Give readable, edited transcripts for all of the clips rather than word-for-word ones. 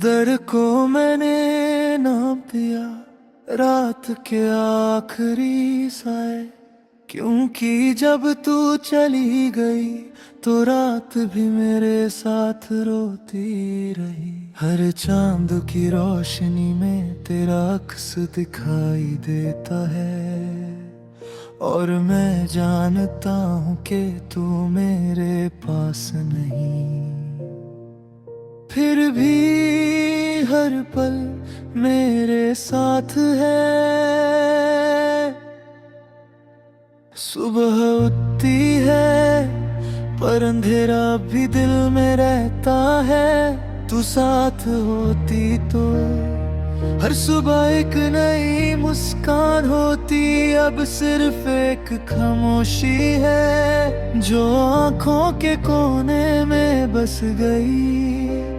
दर्द को मैंने नाम दिया रात के आखिरी साए, क्योंकि जब तू चली गई तो रात भी मेरे साथ रोती रही। हर चांद की रोशनी में तेरा अक्स दिखाई देता है, और मैं जानता हूँ कि तू मेरे पास नहीं। फिर भी हर पल मेरे साथ है। सुबह उठती है पर अंधेरा भी दिल में रहता है। तू साथ होती तो हर सुबह एक नई मुस्कान होती। अब सिर्फ एक खामोशी है जो आंखों के कोने में बस गई।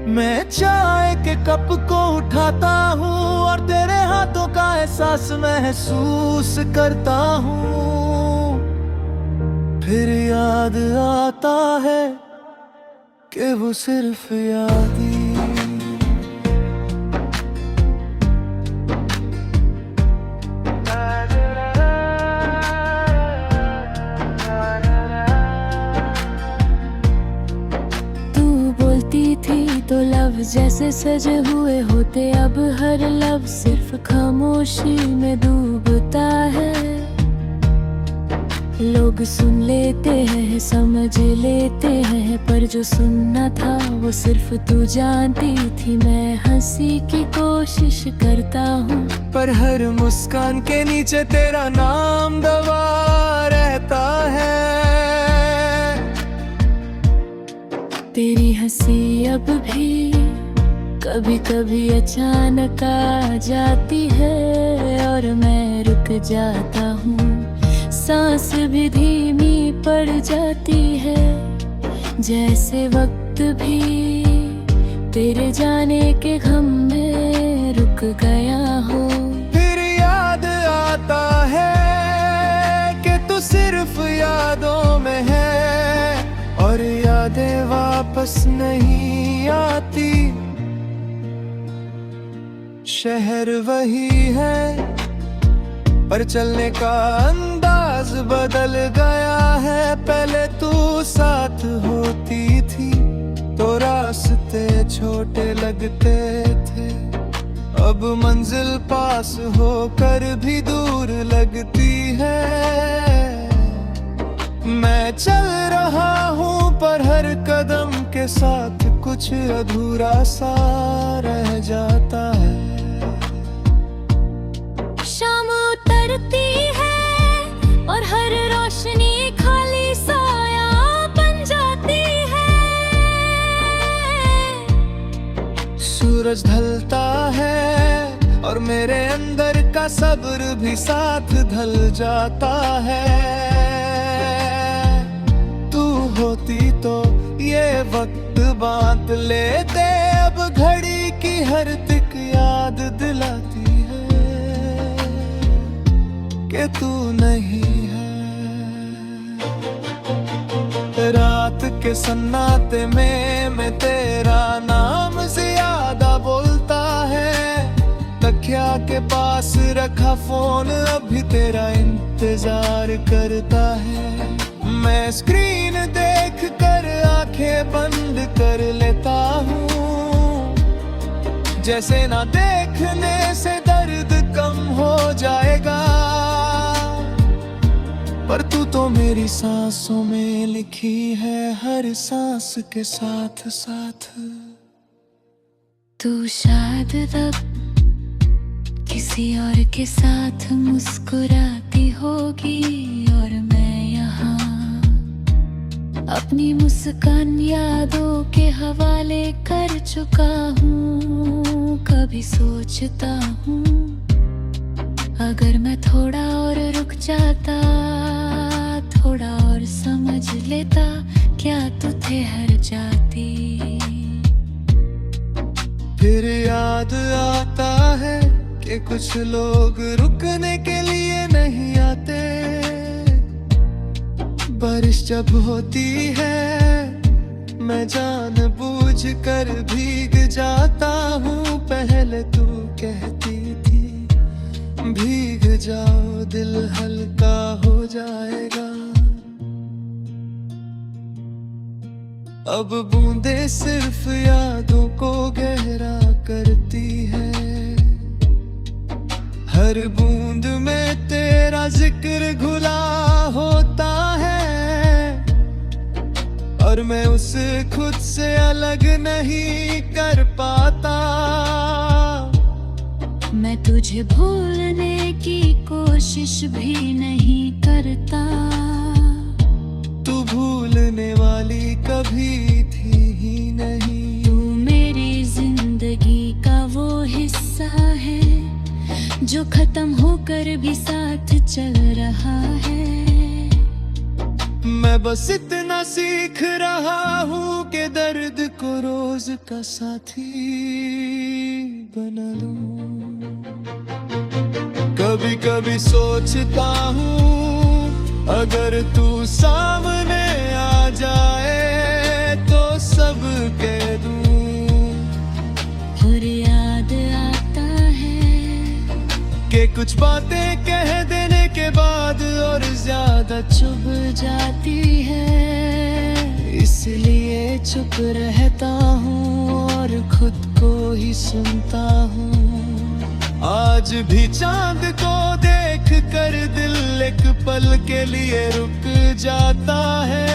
मैं चाय के कप को उठाता हूँ और तेरे हाथों का एहसास महसूस करता हूँ। फिर याद आता है कि वो सिर्फ याद ही। तो लफ्ज़ जैसे सजे हुए होते, अब हर लफ्ज़ सिर्फ खामोशी में डूबता है। लोग सुन लेते हैं, समझ लेते हैं, पर जो सुनना था वो सिर्फ तू जानती थी। मैं हंसी की कोशिश करता हूँ, पर हर मुस्कान के नीचे तेरा नाम दबा रहता है। तेरी हंसी अब भी कभी कभी अचानक आ जाती है, और मैं रुक जाता हूँ। सांस भी धीमी पड़ जाती है, जैसे वक्त भी तेरे जाने के गम में रुक गया हो। फिर याद आता है कि तू सिर्फ यादों में है, और यादें वापस नहीं आती। शहर वही है पर चलने का अंदाज बदल गया है। पहले तू साथ होती थी तो रास्ते छोटे लगते थे, अब मंजिल पास होकर भी दूर लगती है। मैं चल रहा हूँ पर हर कदम के साथ कुछ अधूरा सा रह जाता है। शाम उतरती है और हर रोशनी खाली साया बन जाती है। सूरज ढलता है और मेरे अंदर का सब्र भी साथ ढल जाता है। तू होती तो ये वक्त बांध लेते, अब घड़ी की हर तिक याद दिलाती कि तू नहीं है। रात के सन्नाटे में मैं तेरा नाम ज्यादा बोलता है। तकिया के पास रखा फोन अभी तेरा इंतजार करता है। मैं स्क्रीन देख कर आंखें बंद कर लेता हूँ, जैसे ना देखने से दर्द कम हो जाएगा। पर तू तो मेरी सांसों में लिखी है, हर सांस के साथ साथ। तू शायद तब किसी और के साथ मुस्कुराती होगी, और मैं यहाँ अपनी मुस्कान यादों के हवाले कर चुका हूँ। कभी सोचता हूँ अगर मैं थोड़ा और रुक जाता, थोड़ा और समझ लेता, क्या तू ठहर जाती। फिर याद आता है कि कुछ लोग रुकने के लिए नहीं आते। बारिश जब होती है मैं जानबूझ सोच कर भीग जाता हूँ। पहले तू कहती थी भीग जाओ दिल हल्का हो जाएगा। अब बूंदे सिर्फ यादों को गहरा करती है। हर बूंद में तेरा जिक्र घुला होता है और मैं उसे खुद से अलग नहीं कर पाता। मैं तुझे भूलने की कोशिश भी नहीं करता। तू भूलने वाली कभी थी ही नहीं। तू मेरी जिंदगी का वो हिस्सा है जो खत्म होकर भी साथ चल रहा है। मैं बस इतना सीख रहा हूँ कि दर्द को रोज का साथी बना लूं। कभी कभी सोचता हूँ अगर तू सामने आ जाए तो सब कह दूं। और याद आता है कि कुछ बातें कह देने के बाद और ज्यादा चुभ जाती है। इसलिए चुप रहता हूँ और खुद को ही सुनता हूँ। आज भी चांद को देख कर दिल एक पल के लिए रुक जाता है।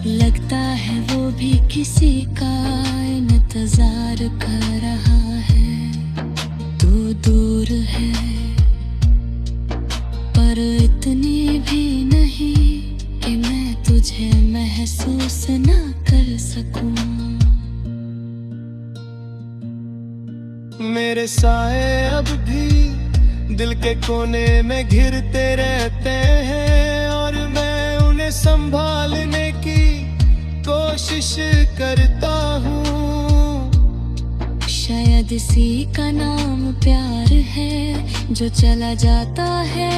लगता है वो भी किसी का इंतजार कर रहा है। तू दूर है पर इतनी भी नहीं कि मैं तुझे महसूस ना कर सकूं। मेरे साए अब भी दिल के कोने में घिरते रहते हैं और मैं उन्हें संभालने की कोशिश करता हूँ। शायद इसी का नाम प्यार है जो चला जाता है